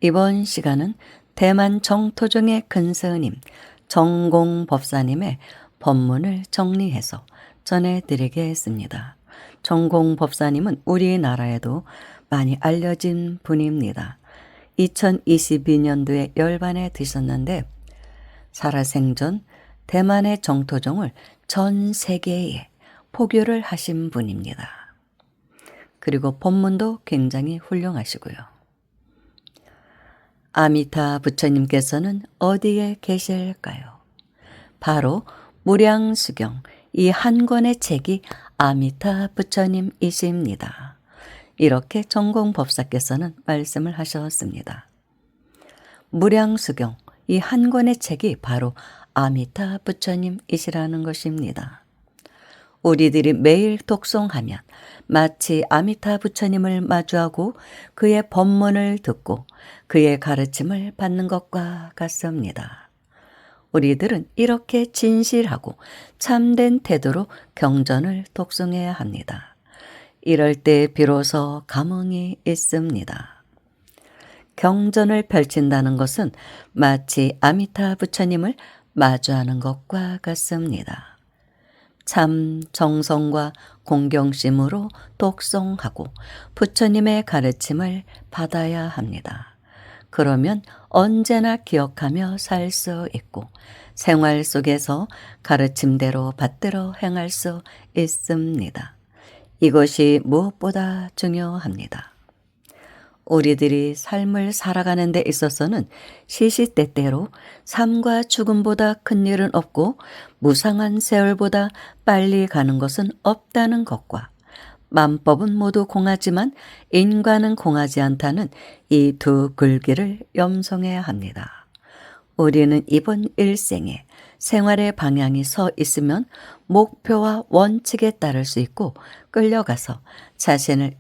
이번 시간은 대만 정토종의 근스님 정공법사님의 법문을 정리해서 전해드리겠습니다. 정공법사님은 우리나라에도 많이 알려진 분입니다. 2022년도에 열반에 드셨는데 살아생전 대만의 정토종을 전 세계에 포교를 하신 분입니다. 그리고 법문도 굉장히 훌륭하시고요. 아미타 부처님께서는 어디에 계실까요? 바로 무량수경 이 한 권의 책이 아미타 부처님이십니다. 이렇게 정공법사께서는 말씀을 하셨습니다. 무량수경 이 한 권의 책이 바로 아미타 부처님이시라는 것입니다. 우리들이 매일 독송하면 마치 아미타 부처님을 마주하고 그의 법문을 듣고 그의 가르침을 받는 것과 같습니다. 우리들은 이렇게 진실하고 참된 태도로 경전을 독송해야 합니다. 이럴 때 비로소 감흥이 있습니다. 경전을 펼친다는 것은 마치 아미타 부처님을 마주하는 것과 같습니다. 참 정성과 공경심으로 독송하고 부처님의 가르침을 받아야 합니다. 그러면 언제나 기억하며 살 수 있고 생활 속에서 가르침대로 받들어 행할 수 있습니다. 이것이 무엇보다 중요합니다. 우리들이 삶을 살아가는 데 있어서는 시시때때로 삶과 죽음보다 큰 일은 없고 무상한 세월보다 빨리 가는 것은 없다는 것과 만법은 모두 공하지만 인과는 공하지 않다는 이 두 글귀를 염송해야 합니다. 우리는 이번 일생에 생활의 방향이 서 있으면 목표와 원칙에 따를 수 있고 끌려가서 자신을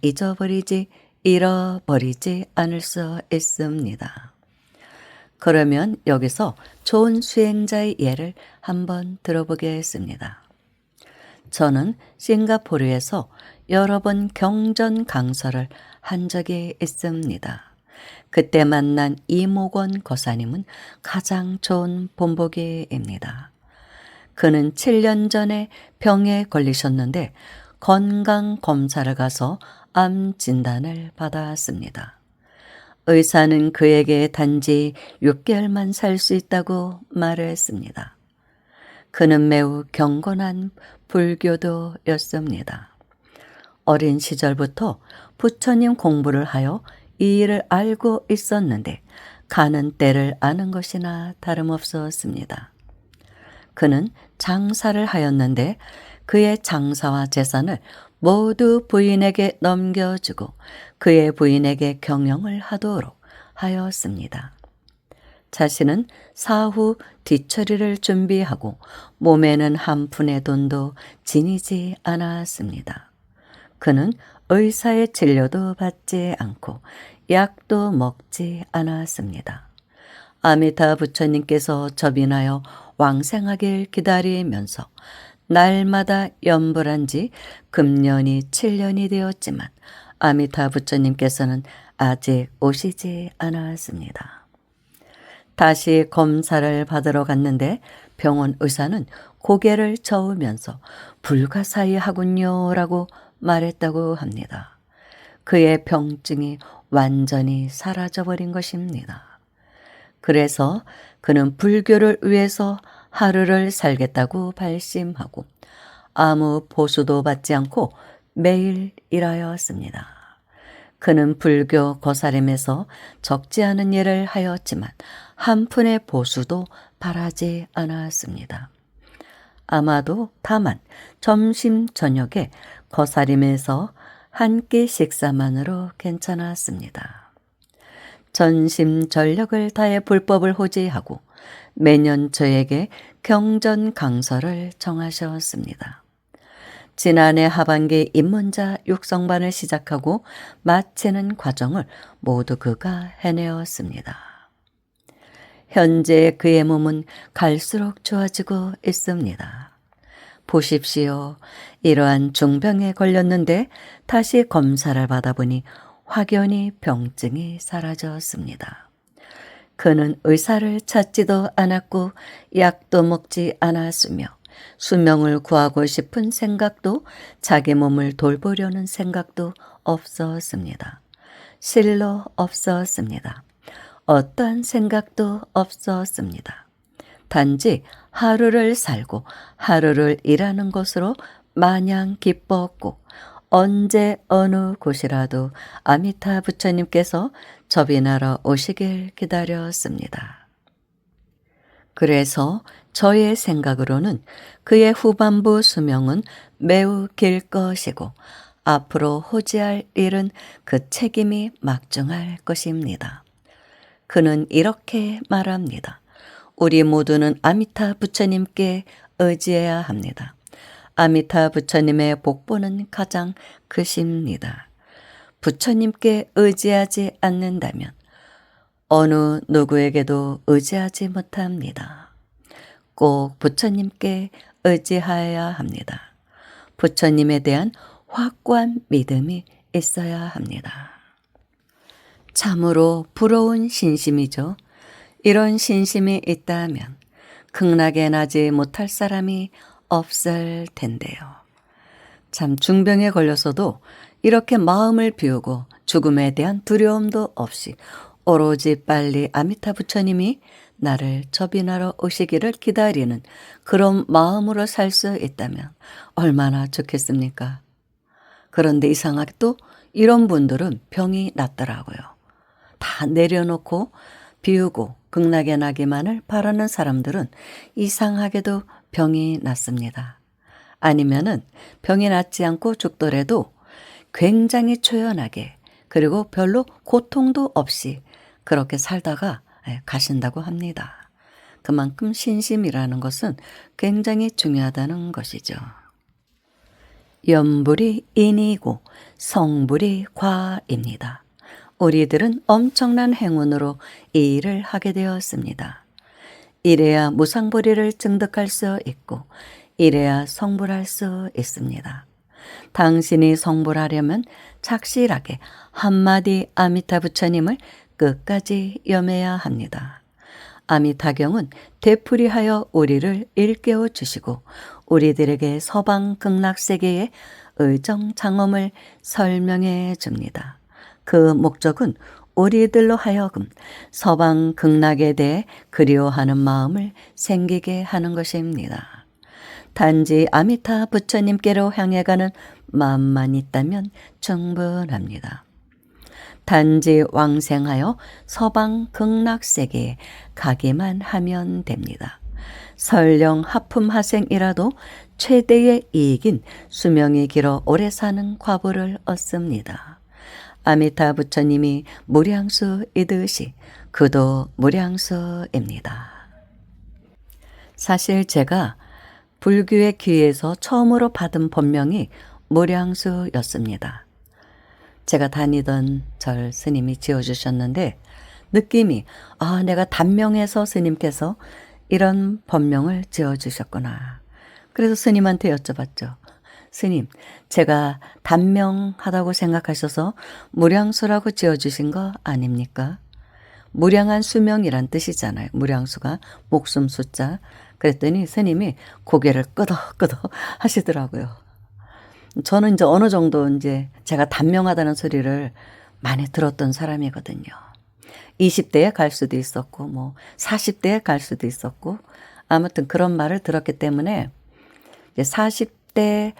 잃어버리지 않을 수 있습니다. 그러면 여기서 좋은 수행자의 예를 한번 들어보겠습니다. 저는 싱가포르에서 여러 번 경전 강설을 한 적이 있습니다. 그때 만난 이목원 거사님은 가장 좋은 본보기입니다. 그는 7년 전에 병에 걸리셨는데 건강검사를 가서 암 진단을 받았습니다. 의사는 그에게 단지 6개월만 살 수 있다고 말했습니다. 그는 매우 경건한 불교도였습니다. 어린 시절부터 부처님 공부를 하여 이 일을 알고 있었는데 가는 때를 아는 것이나 다름없었습니다. 그는 장사를 하였는데 그의 장사와 재산을 모두 부인에게 넘겨주고 그의 부인에게 경영을 하도록 하였습니다. 자신은 사후 뒤처리를 준비하고 몸에는 한 푼의 돈도 지니지 않았습니다. 그는 의사의 진료도 받지 않고 약도 먹지 않았습니다. 아미타 부처님께서 접인하여 왕생하길 기다리면서 날마다 염불한 지 금년이 7년이 되었지만 아미타 부처님께서는 아직 오시지 않았습니다. 다시 검사를 받으러 갔는데 병원 의사는 고개를 저으면서 불가사의하군요 라고 말했다고 합니다. 그의 병증이 완전히 사라져버린 것입니다. 그래서 그는 불교를 위해서 하루를 살겠다고 발심하고 아무 보수도 받지 않고 매일 일하였습니다. 그는 불교 거사림에서 적지 않은 일을 하였지만 한 푼의 보수도 바라지 않았습니다. 아마도 다만 점심 저녁에 거사림에서 한 끼 식사만으로 괜찮았습니다. 전심전력을 다해 불법을 호지하고 매년 저에게 경전 강설을 정하셨습니다. 지난해 하반기 입문자 육성반을 시작하고 마치는 과정을 모두 그가 해내었습니다. 현재 그의 몸은 갈수록 좋아지고 있습니다. 보십시오. 이러한 중병에 걸렸는데 다시 검사를 받아보니 확연히 병증이 사라졌습니다. 그는 의사를 찾지도 않았고 약도 먹지 않았으며 수명을 구하고 싶은 생각도 자기 몸을 돌보려는 생각도 없었습니다. 실로 없었습니다. 어떠한 생각도 없었습니다. 단지 하루를 살고 하루를 일하는 것으로 마냥 기뻤고 언제 어느 곳이라도 아미타 부처님께서 접인하러 오시길 기다렸습니다. 그래서 저의 생각으로는 그의 후반부 수명은 매우 길 것이고 앞으로 호지할 일은 그 책임이 막중할 것입니다. 그는 이렇게 말합니다. 우리 모두는 아미타 부처님께 의지해야 합니다. 아미타 부처님의 복보는 가장 크십니다. 부처님께 의지하지 않는다면 어느 누구에게도 의지하지 못합니다. 꼭 부처님께 의지하여야 합니다. 부처님에 대한 확고한 믿음이 있어야 합니다. 참으로 부러운 신심이죠. 이런 신심이 있다면 극락에 나지 못할 사람이 없을 텐데요. 참 중병에 걸려서도 이렇게 마음을 비우고 죽음에 대한 두려움도 없이 오로지 빨리 아미타 부처님이 나를 접인하러 오시기를 기다리는 그런 마음으로 살 수 있다면 얼마나 좋겠습니까? 그런데 이상하게 또 이런 분들은 병이 낫더라고요. 다 내려놓고 비우고 극락에 나기만을 바라는 사람들은 이상하게도 병이 낫습니다. 아니면은 병이 낫지 않고 죽더라도 굉장히 초연하게 그리고 별로 고통도 없이 그렇게 살다가 가신다고 합니다. 그만큼 신심이라는 것은 굉장히 중요하다는 것이죠. 염불이 인이고 성불이 과입니다. 우리들은 엄청난 행운으로 이 일을 하게 되었습니다. 이래야 무상불위를 증득할 수 있고 이래야 성불할 수 있습니다. 당신이 성불하려면 착실하게 한마디 아미타 부처님을 끝까지 염해야 합니다. 아미타경은 되풀이하여 우리를 일깨워 주시고 우리들에게 서방 극락세계의 의정장엄을 설명해 줍니다. 그 목적은 우리들로 하여금 서방 극락에 대해 그리워하는 마음을 생기게 하는 것입니다. 단지 아미타 부처님께로 향해 가는 마음만 있다면 충분합니다. 단지 왕생하여 서방 극락세계에 가기만 하면 됩니다. 설령 하품하생이라도 최대의 이익인 수명이 길어 오래 사는 과보를 얻습니다. 아미타 부처님이 무량수이듯이 그도 무량수입니다. 사실 제가 불교의 귀에서 처음으로 받은 법명이 무량수였습니다. 제가 다니던 절 스님이 지어주셨는데 느낌이 내가 단명해서 스님께서 이런 법명을 지어주셨구나. 그래서 스님한테 여쭤봤죠. 스님, 제가 단명하다고 생각하셔서 무량수라고 지어주신 거 아닙니까? 무량한 수명이란 뜻이잖아요. 무량수가 목숨 숫자. 그랬더니 스님이 고개를 끄덕끄덕 하시더라고요. 저는 이제 어느 정도 이제 제가 단명하다는 소리를 많이 들었던 사람이거든요. 20대에 갈 수도 있었고, 40대에 갈 수도 있었고, 아무튼 그런 말을 들었기 때문에 이제 40대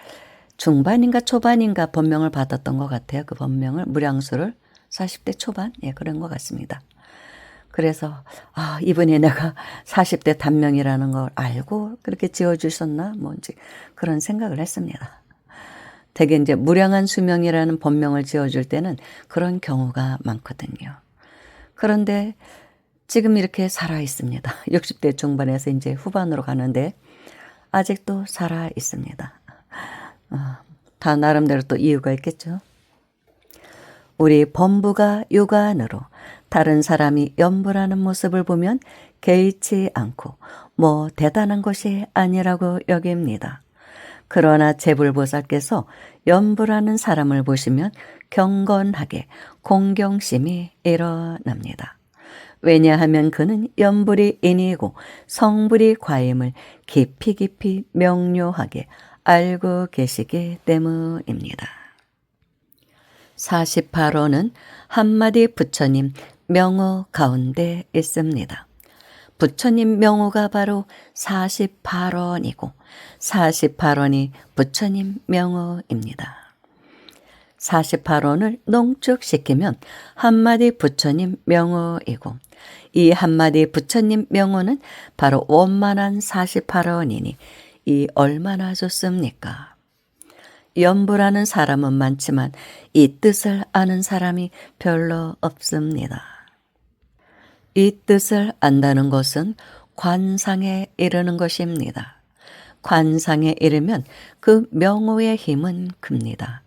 중반인가 초반인가 법명을 받았던 것 같아요. 그 법명을, 무량수를 40대 초반? 그런 것 같습니다. 그래서, 이분이 내가 40대 단명이라는 걸 알고 그렇게 지어주셨나? 이제 그런 생각을 했습니다. 되게 이제 무량한 수명이라는 법명을 지어줄 때는 그런 경우가 많거든요. 그런데 지금 이렇게 살아 있습니다. 60대 중반에서 이제 후반으로 가는데 아직도 살아 있습니다. 다 나름대로 또 이유가 있겠죠. 우리 범부가 육안으로 다른 사람이 염불하는 모습을 보면 개의치 않고 대단한 것이 아니라고 여깁니다. 그러나 제불보살께서 염불하는 사람을 보시면 경건하게 공경심이 일어납니다. 왜냐하면 그는 염불이 인이고 성불이 과임을 깊이 깊이 명료하게 알고 계시기 때문입니다. 48호는 한마디 부처님 명호 가운데 있습니다. 부처님 명호가 바로 48원이고 48원이 부처님 명호입니다. 48원을 농축시키면 한마디 부처님 명호이고 이 한마디 부처님 명호는 바로 원만한 48원이니 이 얼마나 좋습니까? 염불하는 사람은 많지만 이 뜻을 아는 사람이 별로 없습니다. 이 뜻을 안다는 것은 관상에 이르는 것입니다. 관상에 이르면 그 명호의 힘은 큽니다.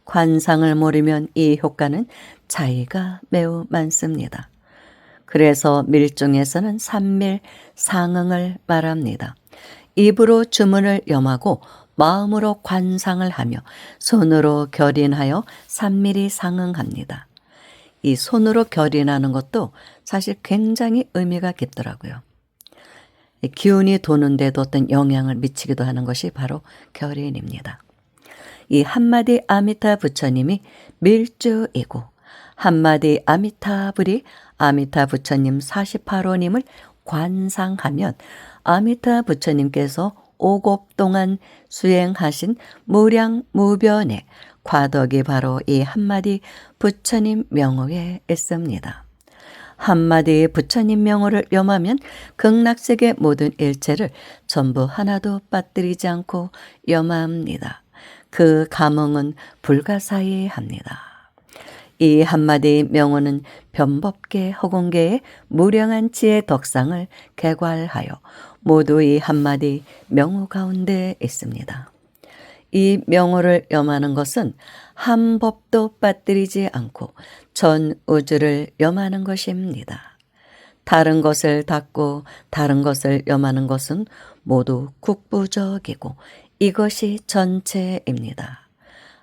관상을 모르면 이 효과는 차이가 매우 많습니다. 그래서 밀중에서는 삼밀 상응을 말합니다. 입으로 주문을 염하고 마음으로 관상을 하며 손으로 결인하여 삼밀이 상응합니다. 이 손으로 결인하는 것도 사실 굉장히 의미가 깊더라고요. 기운이 도는데도 어떤 영향을 미치기도 하는 것이 바로 결인입니다. 이 한마디 아미타 부처님이 밀주이고 한마디 아미타불이 아미타 부처님 48호님을 관상하면 아미타 부처님께서 5곱 동안 수행하신 무량무변의 과덕이 바로 이 한마디 부처님 명호에 있습니다. 한마디 부처님 명호를 염하면 극락세계 모든 일체를 전부 하나도 빠뜨리지 않고 염합니다. 그 감흥은 불가사의합니다. 이 한마디 명호는 변법계 허공계의 무량한 지혜 덕상을 개괄하여 모두 이 한마디 명호 가운데 있습니다. 이 명호를 염하는 것은 한 법도 빠뜨리지 않고 전 우주를 염하는 것입니다. 다른 것을 닫고 다른 것을 염하는 것은 모두 국부적이고 이것이 전체입니다.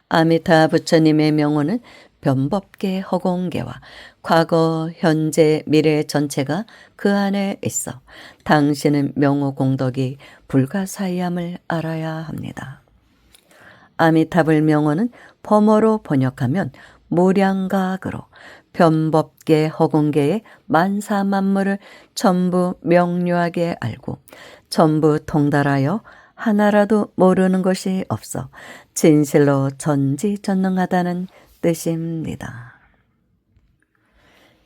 아미타 부처님의 명호는 변법계 허공계와 과거, 현재, 미래 전체가 그 안에 있어 당신은 명호 공덕이 불가사의함을 알아야 합니다. 아미타불 명호는 범어로 번역하면 무량각으로 변법계 허공계의 만사만물을 전부 명료하게 알고 전부 통달하여 하나라도 모르는 것이 없어 진실로 전지전능하다는 뜻입니다.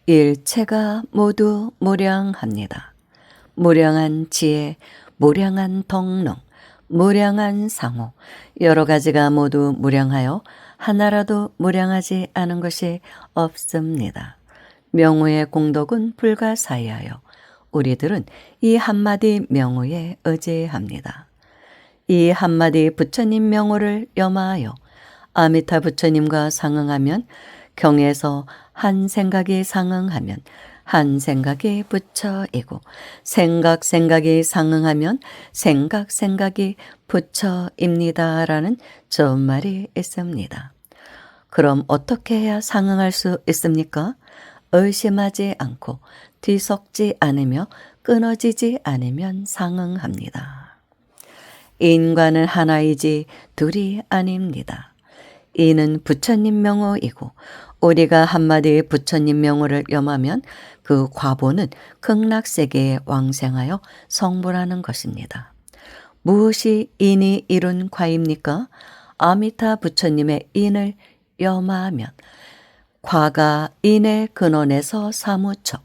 일체가 모두 무량합니다. 무량한 지혜, 무량한 덕능, 무량한 상호, 여러 가지가 모두 무량하여 하나라도 무량하지 않은 것이 없습니다. 명호의 공덕은 불가사의하여 우리들은 이 한마디 명호에 의지합니다. 이 한마디 부처님 명호를 염하여 아미타 부처님과 상응하면 경에서 한 생각이 상응하면 한 생각이 부처이고 생각이 상응하면 생각이 부처입니다라는 좋은 말이 있습니다. 그럼 어떻게 해야 상응할 수 있습니까? 의심하지 않고 뒤섞지 않으며 끊어지지 않으면 상응합니다. 인과는 하나이지 둘이 아닙니다. 이는 부처님 명호이고 우리가 한마디 부처님 명호를 염하면 그 과보는 극락세계에 왕생하여 성불하는 것입니다. 무엇이 인이 이룬 과입니까? 아미타 부처님의 인을 염하면 과가 인의 근원에서 사무쳐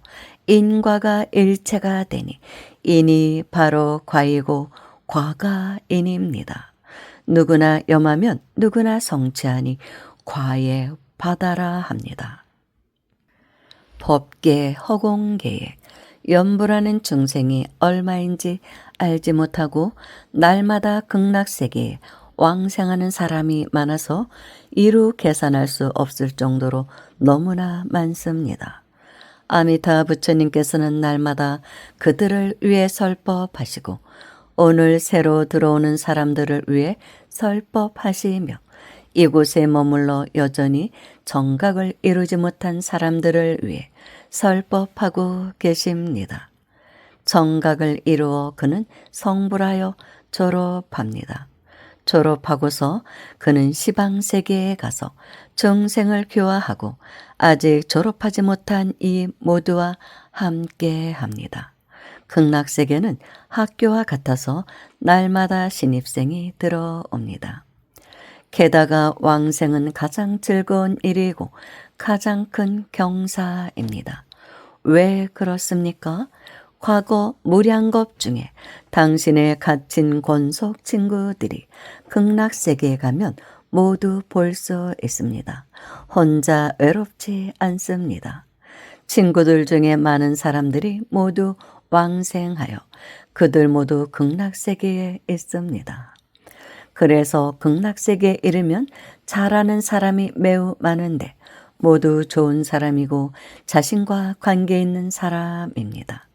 인과가 일체가 되니 인이 바로 과이고 과가 인입니다. 누구나 염하면 누구나 성취하니 과의 바다라 합니다. 법계 허공계에 염불하는 중생이 얼마인지 알지 못하고 날마다 극락세계에 왕생하는 사람이 많아서 이루 계산할 수 없을 정도로 너무나 많습니다. 아미타 부처님께서는 날마다 그들을 위해 설법하시고 오늘 새로 들어오는 사람들을 위해 설법하시며 이곳에 머물러 여전히 정각을 이루지 못한 사람들을 위해 설법하고 계십니다. 정각을 이루어 그는 성불하여 졸업합니다. 졸업하고서 그는 시방세계에 가서 중생을 교화하고 아직 졸업하지 못한 이 모두와 함께 합니다. 극락세계는 학교와 같아서 날마다 신입생이 들어옵니다. 게다가 왕생은 가장 즐거운 일이고 가장 큰 경사입니다. 왜 그렇습니까? 과거 무량겁 중에 당신의 갇힌 권속 친구들이 극락세계에 가면 모두 볼 수 있습니다. 혼자 외롭지 않습니다. 친구들 중에 많은 사람들이 모두 왕생하여 그들 모두 극락세계에 있습니다. 그래서 극락세계에 이르면 잘하는 사람이 매우 많은데 모두 좋은 사람이고 자신과 관계 있는 사람입니다.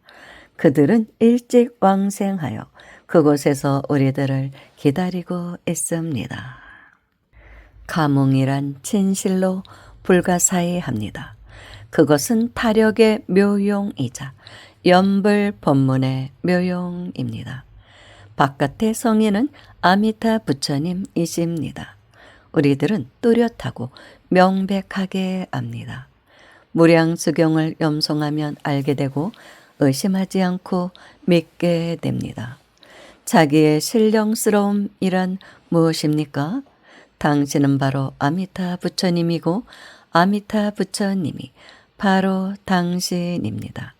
그들은 일찍 왕생하여 그곳에서 우리들을 기다리고 있습니다. 감흥이란 진실로 불가사의합니다. 그것은 타력의 묘용이자 연불 법문의 묘용입니다. 바깥의 성인은 아미타 부처님이십니다. 우리들은 또렷하고 명백하게 압니다. 무량수경을 염송하면 알게 되고 의심하지 않고 믿게 됩니다. 자기의 신령스러움이란 무엇입니까? 당신은 바로 아미타 부처님이고 아미타 부처님이 바로 당신입니다.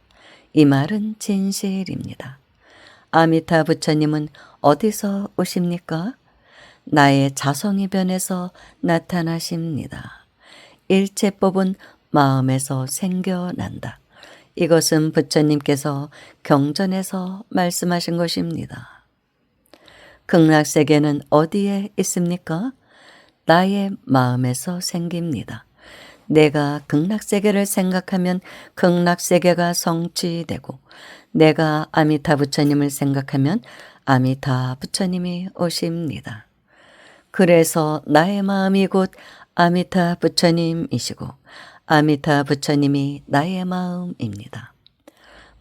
이 말은 진실입니다. 아미타 부처님은 어디서 오십니까? 나의 자성이 변해서 나타나십니다. 일체법은 마음에서 생겨난다. 이것은 부처님께서 경전에서 말씀하신 것입니다. 극락세계는 어디에 있습니까? 나의 마음에서 생깁니다. 내가 극락세계를 생각하면 극락세계가 성취되고 내가 아미타 부처님을 생각하면 아미타 부처님이 오십니다. 그래서 나의 마음이 곧 아미타 부처님이시고 아미타 부처님이 나의 마음입니다.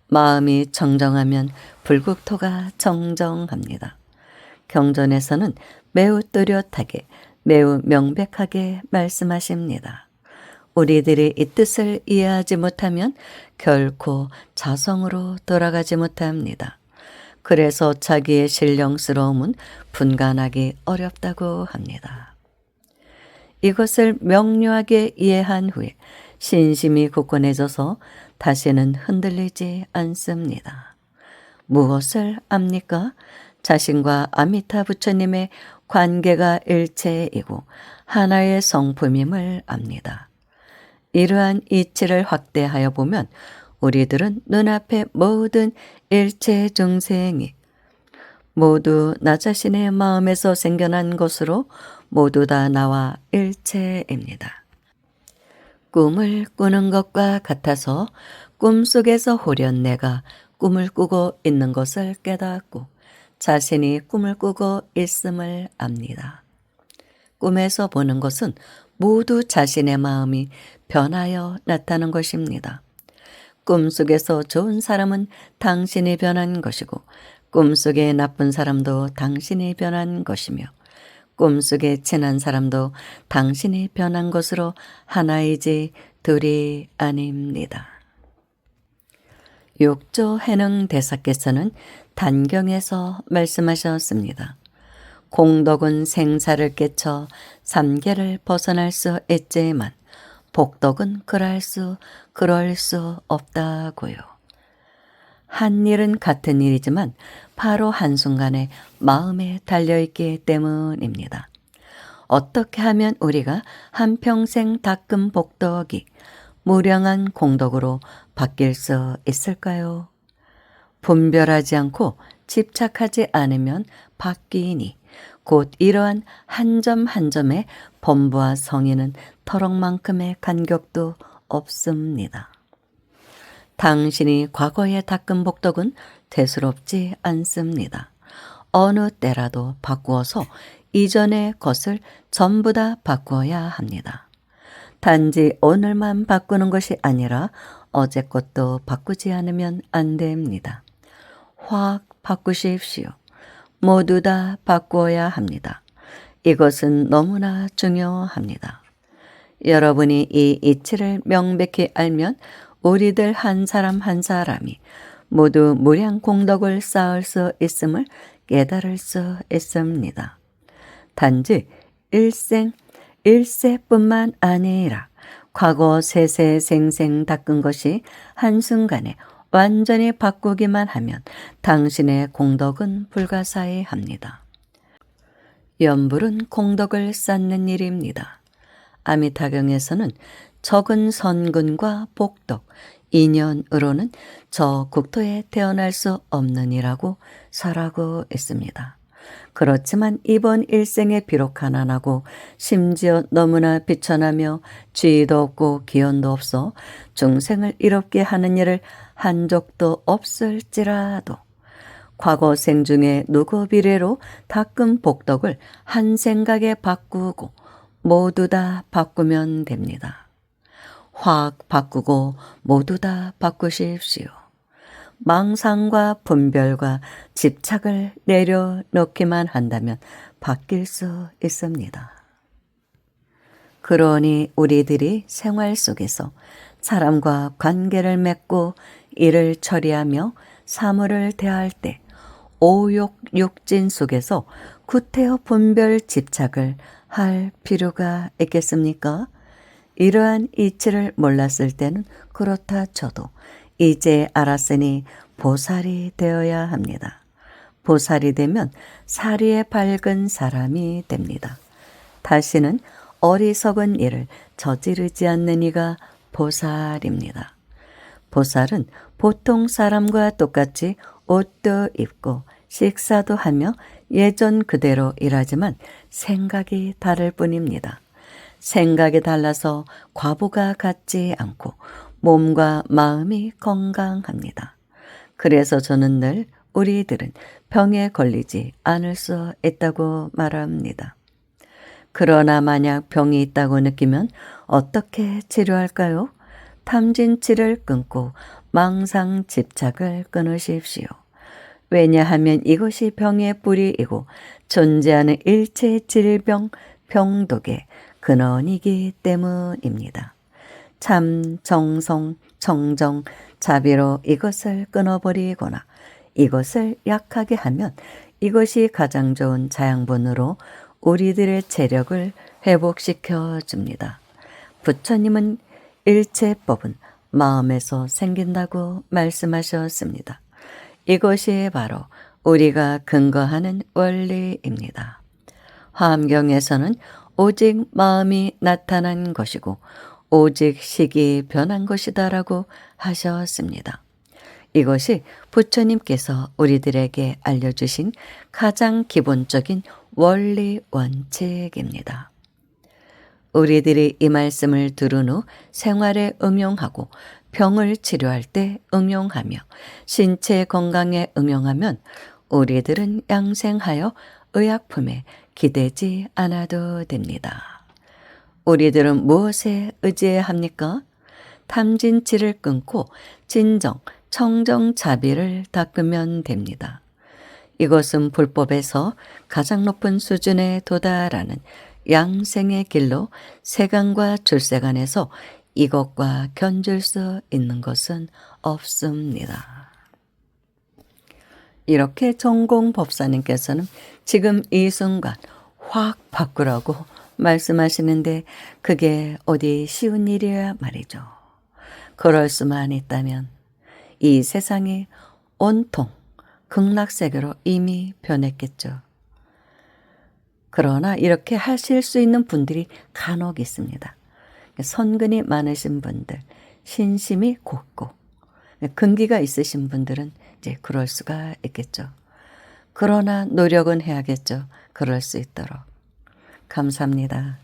마음이 정정하면 불국토가 정정합니다. 경전에서는 매우 뚜렷하게 매우 명백하게 말씀하십니다. 우리들이 이 뜻을 이해하지 못하면 결코 자성으로 돌아가지 못합니다. 그래서 자기의 신령스러움은 분간하기 어렵다고 합니다. 이것을 명료하게 이해한 후에 신심이 굳건해져서 다시는 흔들리지 않습니다. 무엇을 압니까? 자신과 아미타 부처님의 관계가 일체이고 하나의 성품임을 압니다. 이러한 이치를 확대하여 보면 우리들은 눈앞의 모든 일체 중생이 모두 나 자신의 마음에서 생겨난 것으로 모두 다 나와 일체입니다. 꿈을 꾸는 것과 같아서 꿈속에서 홀연 내가 꿈을 꾸고 있는 것을 깨닫고 자신이 꿈을 꾸고 있음을 압니다. 꿈에서 보는 것은 모두 자신의 마음이 변하여 나타난 것입니다. 꿈속에서 좋은 사람은 당신이 변한 것이고 꿈속의 나쁜 사람도 당신이 변한 것이며 꿈속에 친한 사람도 당신이 변한 것으로 하나이지 둘이 아닙니다. 육조 해능 대사께서는 단경에서 말씀하셨습니다. 공덕은 생사를 깨쳐 삼계를 벗어날 수 있지만 복덕은 그럴 수 없다고요. 한 일은 같은 일이지만 바로 한순간에 마음에 달려있기 때문입니다. 어떻게 하면 우리가 한평생 닦은 복덕이 무량한 공덕으로 바뀔 수 있을까요? 분별하지 않고 집착하지 않으면 바뀌니 곧 이러한 한 점 한 점의 범부와 성의는 터럭만큼의 간격도 없습니다. 당신이 과거에 닦은 복덕은 대수롭지 않습니다. 어느 때라도 바꾸어서 이전의 것을 전부 다 바꾸어야 합니다. 단지 오늘만 바꾸는 것이 아니라 어제 것도 바꾸지 않으면 안 됩니다. 확 바꾸십시오. 모두 다 바꾸어야 합니다. 이것은 너무나 중요합니다. 여러분이 이 이치를 명백히 알면 우리들 한 사람 한 사람이 모두 무량 공덕을 쌓을 수 있음을 깨달을 수 있습니다. 단지 일세뿐만 아니라 과거 세세생생 닦은 것이 한순간에 완전히 바꾸기만 하면 당신의 공덕은 불가사의합니다. 염불은 공덕을 쌓는 일입니다. 아미타경에서는 적은 선근과 복덕, 인연으로는 저 국토에 태어날 수 없느니라고 설하고 있습니다. 그렇지만 이번 일생에 비록 가난하고 심지어 너무나 비천하며 지위도 없고 기원도 없어 중생을 이롭게 하는 일을 한 적도 없을지라도 과거 생 중에 누구 비례로 닦은 복덕을 한 생각에 바꾸고 모두 다 바꾸면 됩니다. 확 바꾸고 모두 다 바꾸십시오. 망상과 분별과 집착을 내려놓기만 한다면 바뀔 수 있습니다. 그러니 우리들이 생활 속에서 사람과 관계를 맺고 일을 처리하며 사물을 대할 때 오욕 육진 속에서 구태여 분별 집착을 할 필요가 있겠습니까? 이러한 이치를 몰랐을 때는 그렇다 쳐도 이제 알았으니 보살이 되어야 합니다. 보살이 되면 사리에 밝은 사람이 됩니다. 다시는 어리석은 일을 저지르지 않는 이가 보살입니다. 보살은 보통 사람과 똑같이 옷도 입고 식사도 하며 예전 그대로 일하지만 생각이 다를 뿐입니다. 생각이 달라서 과부가 같지 않고 몸과 마음이 건강합니다. 그래서 저는 늘 우리들은 병에 걸리지 않을 수 있다고 말합니다. 그러나 만약 병이 있다고 느끼면 어떻게 치료할까요? 탐진치를 끊고 망상 집착을 끊으십시오. 왜냐하면 이것이 병의 뿌리이고 존재하는 일체 질병, 병독의 근원이기 때문입니다. 참, 정성, 정정, 자비로 이것을 끊어버리거나 이것을 약하게 하면 이것이 가장 좋은 자양분으로 우리들의 체력을 회복시켜 줍니다. 부처님은 일체법은 마음에서 생긴다고 말씀하셨습니다. 이것이 바로 우리가 근거하는 원리입니다. 화엄경에서는 오직 마음이 나타난 것이고 오직 식이 변한 것이다라고 하셨습니다. 이것이 부처님께서 우리들에게 알려주신 가장 기본적인 원리 원칙입니다. 우리들이 이 말씀을 들은 후 생활에 응용하고 병을 치료할 때 응용하며 신체 건강에 응용하면 우리들은 양생하여 의약품에 기대지 않아도 됩니다. 우리들은 무엇에 의지해야 합니까? 탐진치를 끊고 진정, 청정, 자비를 닦으면 됩니다. 이것은 불법에서 가장 높은 수준에 도달하는 양생의 길로 세간과 출세간에서 이것과 견줄 수 있는 것은 없습니다. 이렇게 전공법사님께서는 지금 이 순간 확 바꾸라고 말씀하시는데 그게 어디 쉬운 일이야 말이죠. 그럴 수만 있다면 이 세상이 온통 극락세계로 이미 변했겠죠. 그러나 이렇게 하실 수 있는 분들이 간혹 있습니다. 선근이 많으신 분들, 신심이 곱고 근기가 있으신 분들은 이제 그럴 수가 있겠죠. 그러나 노력은 해야겠죠. 그럴 수 있도록. 감사합니다.